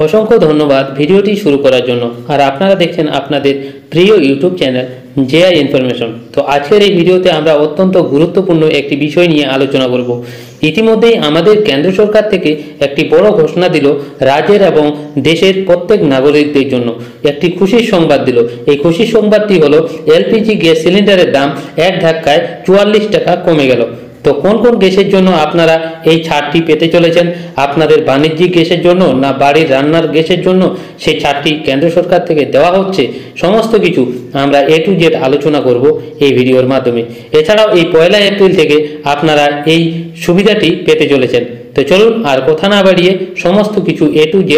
অসংখ্য ধন্যবাদ ভিডিওটি শুরু করার জন্য। আর আপনারা দেখছেন আপনাদের প্রিয় ইউটিউব চ্যানেল জেআই ইনফরমেশন। তো আজকের এই ভিডিওতে আমরা অত্যন্ত গুরুত্বপূর্ণ একটি বিষয় নিয়ে আলোচনা করব। ইতিমধ্যেই আমাদের কেন্দ্র সরকার থেকে একটি বড় ঘোষণা দিল, রাজ্যের এবং দেশের প্রত্যেক নাগরিকদের জন্য একটি খুশির সংবাদ দিল। এই খুশির সংবাদটি হলো এলপিজি গ্যাস সিলিন্ডারের দাম এক ধাক্কায় 44 টাকা কমে গেল। তো কোন কোন গ্যাসের জন্য আপনারা এই ছাড়টি পেতে চলেছেন, আপনাদের বাণিজ্যিক গ্যাসের জন্য না বাড়ির রান্নার গ্যাসের জন্য সেই ছাড়টি কেন্দ্র সরকার থেকে দেওয়া হচ্ছে, সমস্ত কিছু আমরা A to Z আলোচনা করব এই ভিডিওর মাধ্যমে। এছাড়াও এই 1 এপ্রিল থেকে আপনারা এই সুবিধাটি পেতে চলেছেন। তো চলুন আর কথা না বাড়িয়ে সমস্ত কিছু A to Z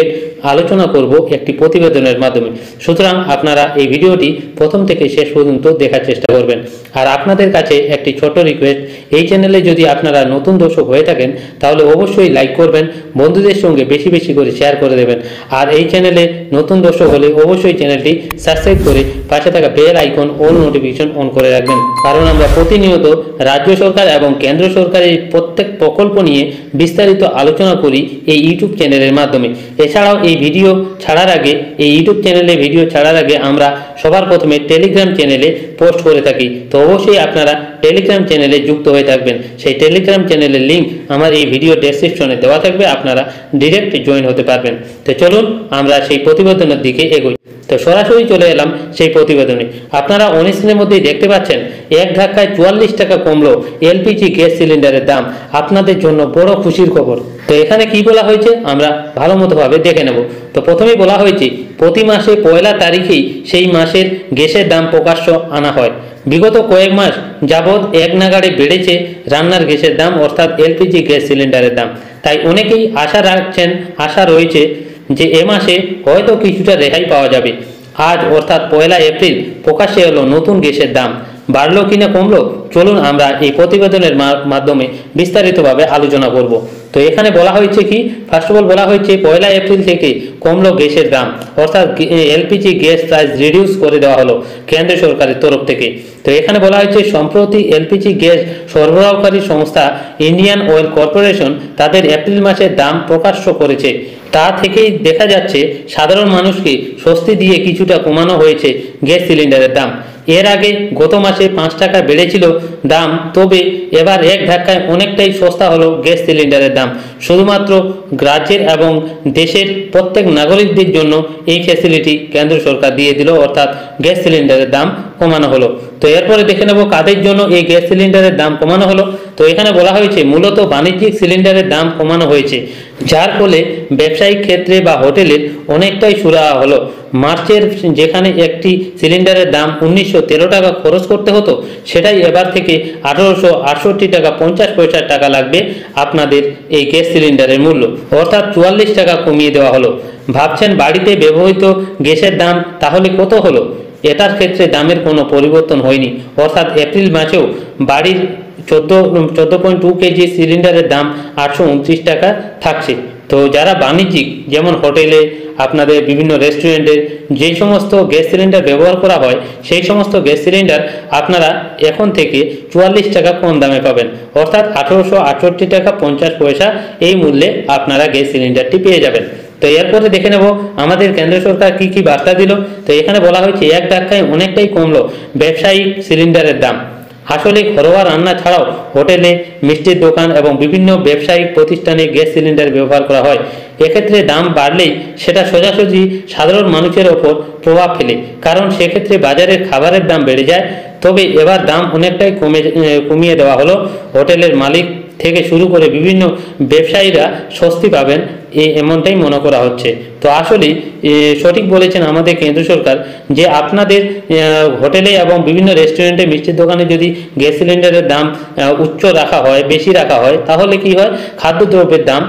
আলোচনা করব একটি প্রতিবেদনের মাধ্যমে। সুতরাং আপনারা এই ভিডিওটি প্রথম থেকে শেষ পর্যন্ত দেখার চেষ্টা করবেন। আর আপনাদের কাছে একটি ছোট রিকোয়েস্ট, এই চ্যানেলে যদি আপনারা নতুন দর্শক হয়ে থাকেন তাহলে অবশ্যই লাইক করবেন, বন্ধুদের সঙ্গে বেশি বেশি করে শেয়ার করে দেবেন। আর এই চ্যানেলে নতুন দর্শক হলে অবশ্যই চ্যানেলটি সাবস্ক্রাইব করে পাশে থাকা bell icon all notification on করে রাখবেন, কারণ আমরা প্রতিনিয়ত রাজ্য সরকার এবং কেন্দ্র সরকারের প্রত্যেক প্রকল্প নিয়ে বিস্তারিত আলোচনা করি এই ইউটিউব চ্যানেলের মাধ্যমে। এছাড়াও এই ভিডিও ছাড়ার আগে, এই ইউটিউব চ্যানেলে ভিডিও ছাড়ার আগে আমরা সবার প্রথমে টেলিগ্রাম চ্যানেলে পোস্ট করে থাকি। তো অবশ্যই আপনারা টেলিগ্রাম চ্যানেলে যুক্ত হয়ে থাকবেন। সেই টেলিগ্রাম চ্যানেলের লিঙ্ক আমার এই ভিডিও ডেসক্রিপশনে দেওয়া থাকবে, আপনারা ডিরেক্ট জয়েন হতে পারবেন। তো চলুন আমরা সেই প্রতিবেদনের দিকে এগোই। তো সরাসরি চলে এলাম সেই প্রতিবেদনে। আপনারা অনস্ক্রিনের মধ্যেই দেখতে পাচ্ছেন এক ধাক্কায় 44 টাকা কমলো এলপিজি গ্যাস সিলিন্ডারের দাম। আপনাদের জন্য বড় খুশির খবর। তো এখানে কি বলা হয়েছে আমরা ভালো মতো ভাবে দেখে নেব। তো প্রথমেই বলা হয়েছে প্রতি মাসে 1 তারিখেই সেই মাসের গ্যাসের দাম প্রকাশ্য আনা হয়। বিগত কয়েক মাস যাবৎ এক নাগাড়ে বেড়েছে রান্নার গ্যাসের দাম, অর্থাৎ এলপিজি গ্যাস সিলিন্ডারের দাম। তাই অনেকেই আশা রয়েছে যে এ মাসে হয়তো কিছুটা রেহাই পাওয়া যাবে। আজ অর্থাৎ 1 এপ্রিল প্রকাশ্যে এলো নতুন গ্যাসের দাম। বাড়লো কিনা কমলো, চলুন আমরা এই প্রতিবেদনের মাধ্যমে বিস্তারিতভাবে আলোচনা করব। তো এখানে বলা হয়েছে কি, ফার্স্ট অফ অল বলা হয়েছে 1 এপ্রিল থেকে কমলো গ্যাসের দাম, অর্থাৎ এলপিজি গ্যাস প্রাইস রিডিউস করে দেওয়া হলো কেন্দ্র সরকারের তরফ থেকে। তো এখানে বলা হয়েছে সম্প্রতি এলপিজি গ্যাস সরবরাহকারী সংস্থা ইন্ডিয়ান অয়েল কর্পোরেশন তাদের এপ্রিল মাসের দাম প্রকাশ্য করেছে। তা থেকেই দেখা যাচ্ছে সাধারণ মানুষকে স্বস্তি দিয়ে কিছুটা কমানো হয়েছে গ্যাস সিলিন্ডারের দাম। এর আগে গত মাসে 5 টাকা বেড়েছিল দাম, তবে এবার এক ধাক্কায় অনেকটাই সস্তা হলো গ্যাস সিলিন্ডারের দাম। শুধুমাত্র রাজ্যের এবং দেশের প্রত্যেক নাগরিকদের জন্য এই ফ্যাসিলিটি কেন্দ্র সরকার দিয়ে দিল, অর্থাৎ গ্যাস সিলিন্ডারের দাম কমানো হলো। তো এরপরে দেখে নেব কাদের জন্য এই গ্যাস সিলিন্ডারের দাম কমানো হলো। তো এখানে বলা হয়েছে মূলত বাণিজ্যিক সিলিন্ডারের দাম কমানো হয়েছে, যার ফলে ব্যবসায়িক ক্ষেত্রে বা হোটেলের অনেকটাই সুরাহা হলো। মার্চের যেখানে একটি সিলিন্ডারের দাম 1913 টাকা খরচ করতে হতো, সেটাই এবার থেকে 1868 টাকা 50 টাকা লাগবে আপনাদের এই গ্যাস সিলিন্ডারের মূল্য, অর্থাৎ 44 টাকা কমিয়ে দেওয়া হলো। ভাবছেন বাড়িতে ব্যবহৃত গ্যাসের দাম তাহলে কত হলো? এটার ক্ষেত্রে দামের কোনো পরিবর্তন হয়নি, অর্থাৎ এপ্রিল মাসেও বাড়ির 14.2 কেজি সিলিন্ডারের দাম 829 টাকা থাকছে। তো যারা বাণিজ্যিক, যেমন হোটেলে, আপনাদের বিভিন্ন রেস্টুরেন্টে যে সমস্ত গ্যাস সিলিন্ডার ব্যবহার করা হয়, সেই সমস্ত গ্যাস সিলিন্ডার আপনারা এখন থেকে 44 টাকা কম দামে পাবেন, অর্থাৎ 1868 টাকা 50 এই মূল্যে আপনারা গ্যাস সিলিন্ডারটি পেয়ে যাবেন। তো এরপরে দেখে নেব আমাদের কেন্দ্র সরকার কি কি বার্তা দিল। তো এখানে বলা হয়েছে এক ধাক্কায় অনেকটাই কমলো ব্যবসায়িক সিলিন্ডারের দাম। আসলে ঘরোয়া রান্না ছাড়াও হোটেলে, মিষ্টির দোকান এবং বিভিন্ন ব্যবসায়িক প্রতিষ্ঠানে গ্যাস সিলিন্ডার ব্যবহার করা হয়। এক্ষেত্রে দাম বাড়লেই সেটা সোজাসুজি সাধারণ মানুষের ওপর প্রভাব ফেলে, কারণ সেক্ষেত্রে বাজারের খাবারের দাম বেড়ে যায়। তবে এবার দাম অনেকটাই কমিয়ে দেওয়া হলো। হোটেলের মালিক থেকে শুরু করে বিভিন্ন ব্যবসায়ীরা স্বস্তি পাবেন, এমনটাই মনে করা হচ্ছে। তো আসলে সঠিক বলেছেন আমাদের কেন্দ্র সরকার যে আপনাদের হোটেলে এবং বিভিন্ন রেস্টুরেন্টে, মিষ্টির দোকানে যদি গ্যাস সিলিন্ডারের দাম উচ্চ রাখা হয়, বেশি রাখা হয়, তাহলে কি হয়, খাদ্যদ্রব্যের দাম,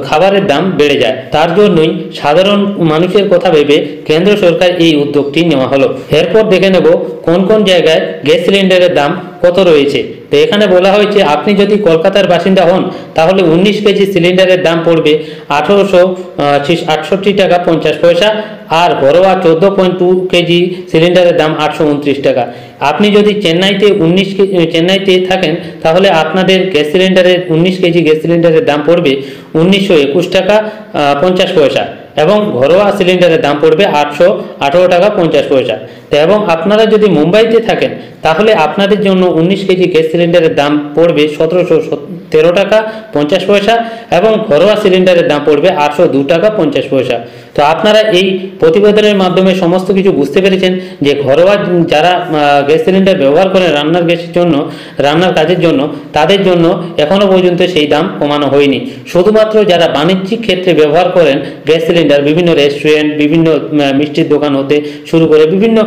খাবারের দাম বেড়ে যায়। তার জন্যই সাধারণ মানুষের কথা ভেবে কেন্দ্র সরকার এই উদ্যোগটি নেওয়া হলো। এরপর দেখে নেব কোন কোন জায়গায় গ্যাস সিলিন্ডারের দাম কত রয়েছে। তো এখানে বলা হয়েছে আপনি যদি কলকাতার বাসিন্দা হন তাহলে 19 কেজি সিলিন্ডারের দাম পড়বে 1868 টাকা 50 আর ঘরোয়া 14.2 কেজি সিলিন্ডারের দাম 829 টাকা। আপনি যদি চেন্নাইতে থাকেন তাহলে আপনাদের গ্যাস সিলিন্ডারের 19 কেজি গ্যাস সিলিন্ডারের দাম পড়বে 1921 টাকা 50 এবং ঘরোয়া সিলিন্ডারের দাম পড়বে 818 টাকা 50 পয়সা। তো এবং আপনারা যদি মুম্বাইতে থাকেন তাহলে আপনাদের জন্য 19 কেজি গ্যাস সিলিন্ডারের দাম পড়বে 1713 টাকা 50 পয়সা এবং ঘরোয়া সিলিন্ডারের দাম পড়বে 802 টাকা 50 পয়সা। তো আপনারা এই প্রতিবেদনের মাধ্যমে সমস্ত কিছু বুঝতে পেরেছেন যে ঘরোয়া যারা গ্যাস সিলিন্ডার ব্যবহার করেন রান্নার গ্যাসের জন্য, রান্নার কাজের জন্য, তাদের জন্য এখনও পর্যন্ত সেই দাম কমানো হয়নি। শুধুমাত্র যারা বাণিজ্যিক ক্ষেত্রে ব্যবহার করেন গ্যাস সিলিন্ডার, বিভিন্ন রেস্টুরেন্ট, বিভিন্ন মিষ্টির দোকান হতে শুরু করে বিভিন্ন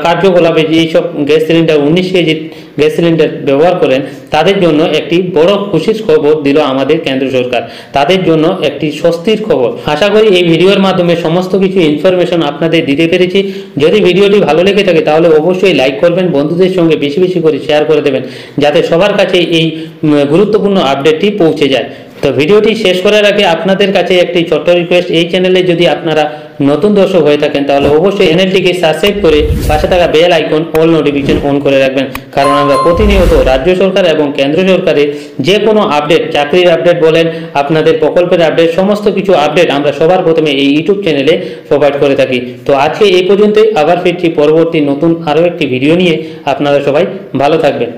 কার্যকলাপে যেসব gas cylinder 19 KG gas cylinder ব্যবহার করেন তাদের জন্য একটি বড় খুশির খবর দিল আমাদের কেন্দ্র সরকার। তাদের জন্য একটি স্বস্তির খবর। আশা করি এই ভিডিওর মাধ্যমে সমস্ত কিছু ইনফরমেশন আপনাদের দিতে পেরেছি। যদি ভিডিওটি ভালো লেগে থাকে তাহলে অবশ্যই লাইক করবেন, বন্ধুদের সঙ্গে বেশি বেশি করে শেয়ার করে দেবেন যাতে সবার কাছে এই গুরুত্বপূর্ণ আপডেটটি পৌঁছে যায়। তো ভিডিওটি শেষ করার আগে আপনাদের কাছে একটি ছোট্ট রিকোয়েস্ট, এই চ্যানেলে যদি আপনারা নতুন দর্শক হয়ে থাকেন তাহলে অবশ্যই চ্যানেলটিকে সাবস্ক্রাইব করে পাশে থাকা bell icon all notification on করে রাখবেন, কারণ আমরা প্রতিনিয়ত রাজ্য সরকার এবং কেন্দ্র সরকারের যে কোনো আপডেট, চাকরির আপডেট বলেন, আপনাদের প্রকল্পের আপডেট, সমস্ত কিছু আপডেট আমরা সবার প্রথমে এই ইউটিউব চ্যানেলে প্রোভাইড করে থাকি। তো আজকে এই পর্যন্তই, আবার ফিরছি পরবর্তী নতুন আরও একটি ভিডিও নিয়ে। আপনারা সবাই ভালো থাকবেন।